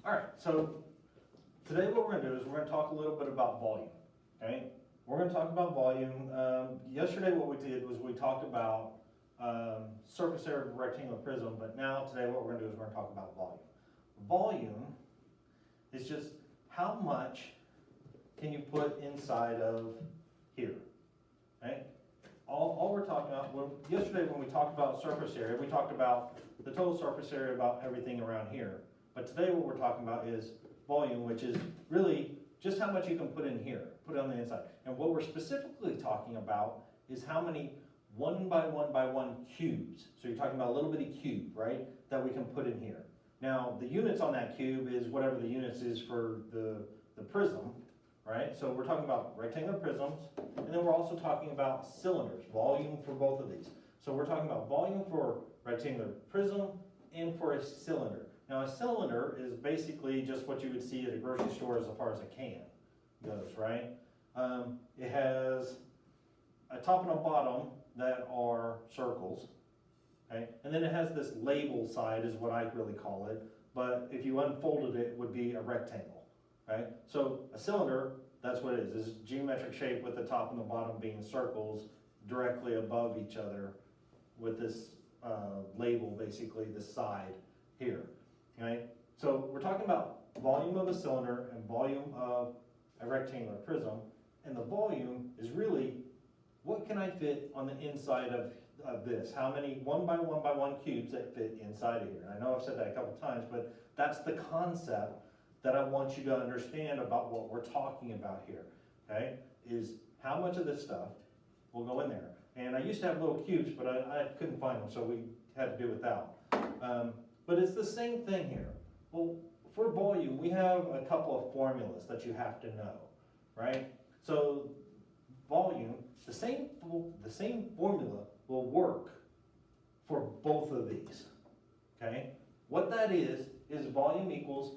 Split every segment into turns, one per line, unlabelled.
All right, so today what we're going to do is we're going to talk a little bit about volume, okay? We're going to talk about volume. Yesterday what we did was we talked about surface area of a rectangular prism, but now today what we're going to do is we're going to talk about volume. Volume is just how much can you put inside of here, okay? All we're talking about, yesterday when we talked about surface area, we talked about the total surface area about everything around here. But today what we're talking about is volume, which is really just how much you can put in here, put it on the inside. And what we're specifically talking about is how many 1 by 1 by 1 cubes. So you're talking about a little bitty cube, right, that we can put in here. Now the units on that cube is whatever the units is for the prism, right? So we're talking about rectangular prisms, and then we're also talking about cylinders, volume for both of these. So we're talking about volume for rectangular prism and for a cylinder. Now a cylinder is basically just what you would see at a grocery store as far as a can goes, right? It has a top and a bottom that are circles, okay? And then it has this label side is what I really call it, but if you unfolded it, it would be a rectangle, right? So a cylinder, that's what it is. It's a geometric shape with the top and the bottom being circles directly above each other with this label, basically the side here. Okay, so we're talking about volume of a cylinder and volume of a rectangular prism, and the volume is really what can I fit on the inside of this? How many 1 by 1 by 1 cubes that fit inside of here? And I know I've said that a couple times, but that's the concept that I want you to understand about what we're talking about here. Okay, is how much of this stuff will go in there. And I used to have little cubes, but I couldn't find them, so we had to do without. But it's the same thing here. Well, for volume, we have a couple of formulas that you have to know, right? So volume, the same formula will work for both of these, okay? What that is volume equals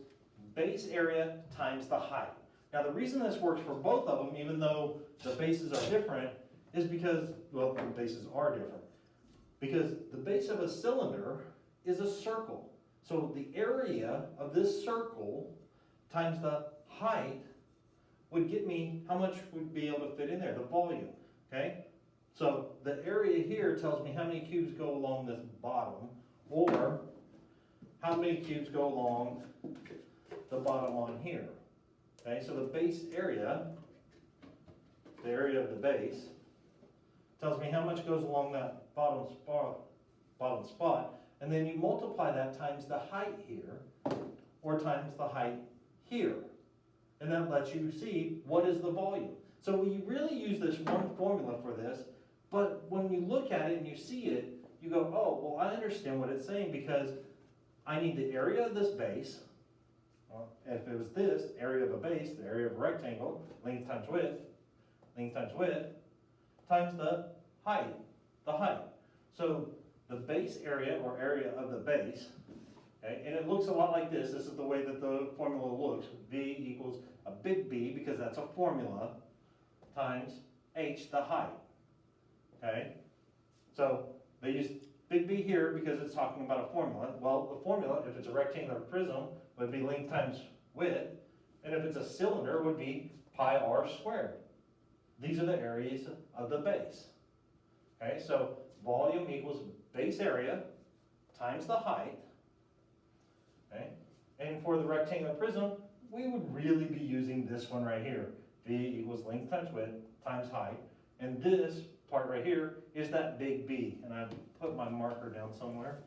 base area times the height. Now the reason this works for both of them, even though the bases are different, is because, well, the bases are different. Because the base of a cylinder is a circle. So the area of this circle times the height would get me how much would be able to fit in there, the volume, okay? So the area here tells me how many cubes go along this bottom, or how many cubes go along the bottom on here, okay? So the base area, the area of the base, tells me how much goes along that bottom spot, and then you multiply that times the height here, or times the height here. And that lets you see what is the volume. So we really use this one formula for this, but when you look at it and you see it, you go, oh, well, I understand what it's saying because I need the area of this base. Well, if it was this, area of a base, the area of a rectangle, length times width, times the height, So the base area, or area of the base, okay, and it looks a lot like this. This is the way that the formula looks. V equals a big B, because that's a formula, times H, the height, okay? So they use big B here because it's talking about a formula. Well, the formula, if it's a rectangular prism, would be length times width, and if it's a cylinder, it would be pi r squared. These are the areas of the base. Okay, so volume equals base area times the height. Okay, and for the rectangular prism, we would really be using this one right here. V equals length times width times height. And this part right here is that big B. And I put my marker down somewhere.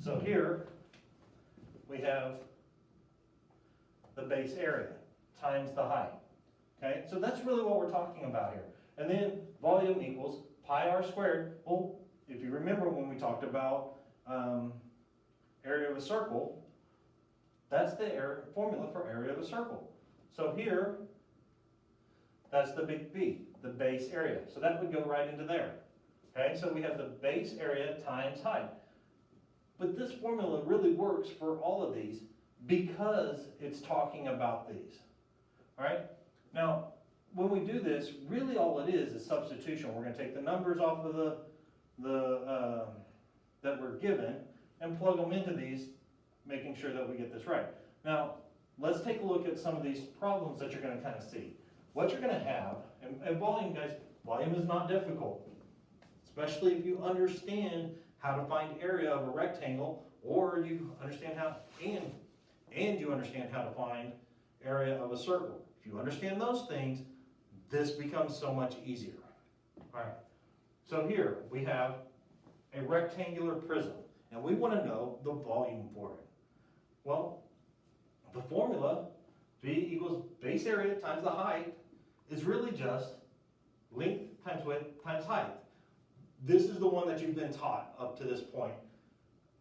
So here we have the base area times the height. Okay, so that's really what we're talking about here. And then volume equals pi r squared. Well, if you remember when we talked about area of a circle, that's the formula for area of a circle. So here, that's the big B, the base area. So that would go right into there. Okay, so we have the base area times height. But this formula really works for all of these because it's talking about these. All right? Now, when we do this, really all it is substitution. We're going to take the numbers off of that we're given, and plug them into these, making sure that we get this right. Now, let's take a look at some of these problems that you're going to kind of see. What you're going to have, and volume, guys, volume is not difficult, especially if you understand how to find area of a rectangle, or you understand how, and you understand how to find area of a circle. If you understand those things, this becomes so much easier. All right, so here we have a rectangular prism, and we want to know the volume for it. Well, the formula, V equals base area times the height, is really just length times width times height. This is the one that you've been taught up to this point.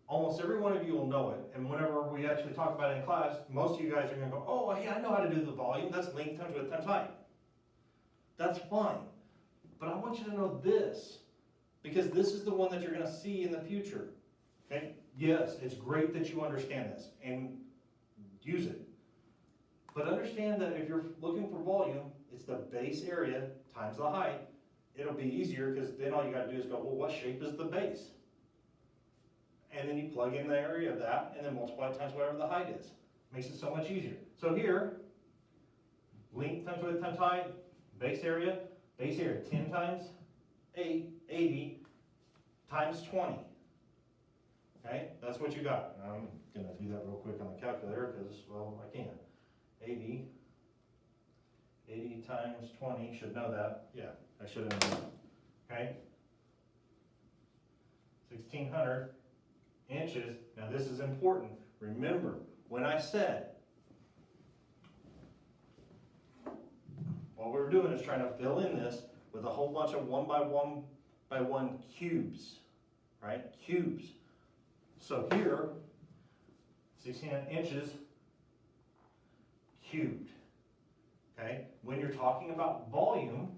Almost every one of you will know it, and whenever we actually talk about it in class, most of you guys are going to go, oh, hey, I know how to do the volume. That's length times width times height. That's fine. But I want you to know this, because this is the one that you're going to see in the future. Okay? Yes, it's great that you understand this and use it. But understand that if you're looking for volume, it's the base area times the height. It'll be easier because then all you got to do is go, well, what shape is the base? And then you plug in the area of that and then multiply times whatever the height is. Makes it so much easier. So here, length times width times height, base area 10 times 8, 80 times 20. Okay, that's what you got. I'm going to do that real quick on the calculator because, well, I can. 80 times 20, should know that. Yeah, I should have known that. Okay, 1,600 inches. Now this is important. Remember, when I said, what we're doing is trying to fill in this with a whole bunch of 1 by 1 by 1 cubes, right? Cubes. So here, 1,600 inches cubed. Okay? When you're talking about volume,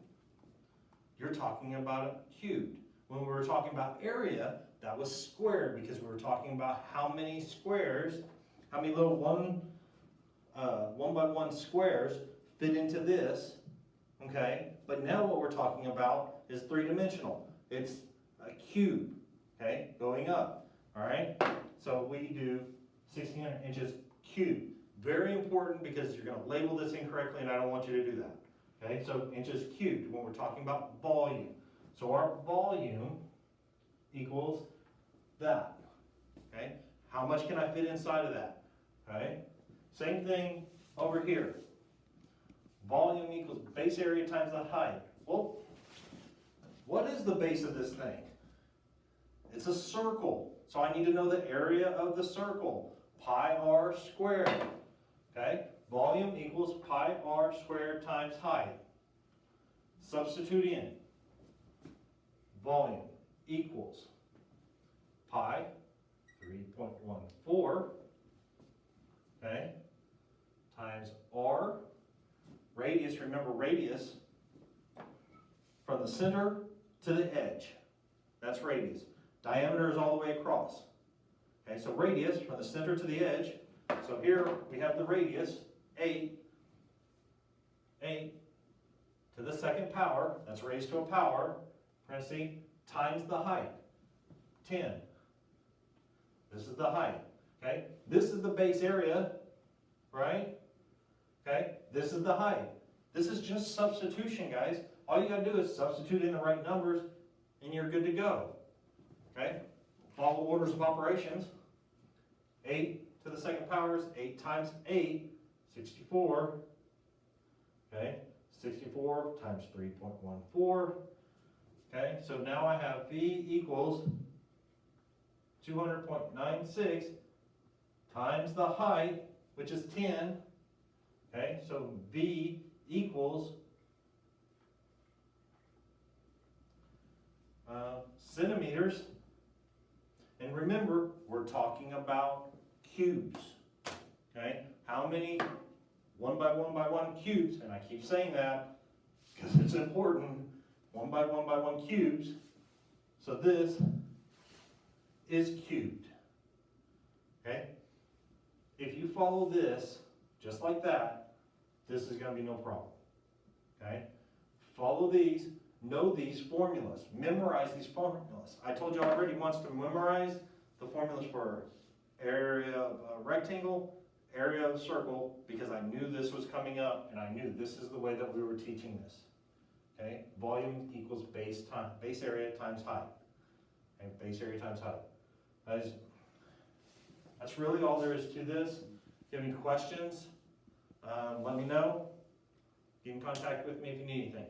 you're talking about it cubed. When we were talking about area, that was squared because we were talking about how many squares, how many little 1 by 1 squares fit into this. Okay? But now what we're talking about is three-dimensional. It's a cube, okay, going up. All right? So we do 1,600 inches cubed. Very important because you're going to label this incorrectly and I don't want you to do that. Okay, so inches cubed when we're talking about volume. So our volume equals that. Okay, how much can I fit inside of that? Okay, same thing over here. Volume equals base area times the height. Well, what is the base of this thing? It's a circle. So I need to know the area of the circle. Pi r squared. Okay? Volume equals pi r squared times height. Substitute in. Volume equals pi 3.14, okay, times r. Radius, remember radius, from the center to the edge. That's radius. Diameter is all the way across. Okay, so radius from the center to the edge. So here we have the radius, 8 to the second power, that's raised to a power, parentheses, times the height, 10. This is the height, okay? This is the base area, right? Okay, this is the height. This is just substitution, guys. All you gotta do is substitute in the right numbers and you're good to go, okay? Follow orders of operations. 8 to the second power is 8 times 8, 64, okay? 64 times 3.14, okay? So now I have V equals 200.96 times the height, which is 10, okay? So V equals centimeters. And remember, we're talking about cubes, okay? How many 1 by 1 by 1 cubes, and I keep saying that because it's important, 1 by 1 by 1 cubes. So this is cubed, okay? If you follow this, just like that, this is going to be no problem, okay? Follow these, know these formulas, memorize these formulas. I told you already once to memorize the formulas for area of a rectangle, area of a circle, because I knew this was coming up and I knew this is the way that we were teaching this. Okay, volume equals base area times height. Okay, base area times height. That's really all there is to this. If you have any questions, let me know. Get in contact with me if you need anything.